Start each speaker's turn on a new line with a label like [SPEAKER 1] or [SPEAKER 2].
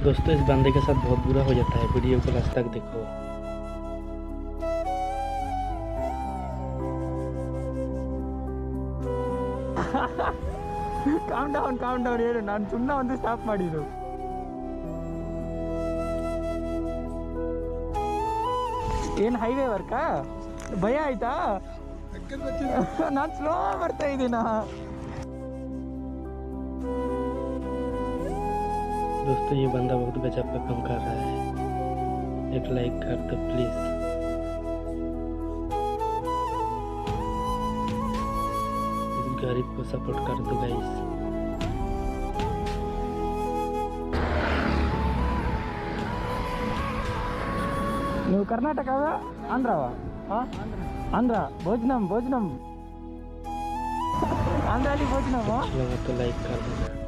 [SPEAKER 1] दोस्तों इस बंदे के साथ बहुत बुरा हो जाता है, वीडियो को लास्ट तक देखो।
[SPEAKER 2] ಕಾಮ್ ಡೌನ್ ಹೇಳು, ನಾನು ಸುಮ್ಮನೆ ಒಂದು ಸ್ಟಾಪ್ ಮಾಡಿದ್ರು. ಏನು ಹೈವೇ ವರ್ಕಾ? ಭಯ ಆಯ್ತಾ? ನಾನು ಸ್ಲೋ ಬರ್ತಾ ಇದ್ದೀನಾ?
[SPEAKER 1] दोस्तों ये बंदा बहुत गजब का काम कर रहा है, एक लाइक कर दो प्लीज। इस गरीब को सपोर्ट कर दो गाइस।
[SPEAKER 2] ನೀವು ಕರ್ನಾಟಕವ ಆಂಧ್ರವ? ಆಂಧ್ರ ಭೋಜನಂ ಆಂಧ್ರಾಲಿ ಭೋಜನಮ.
[SPEAKER 1] अच्छा लगा तो लाइक कर देना।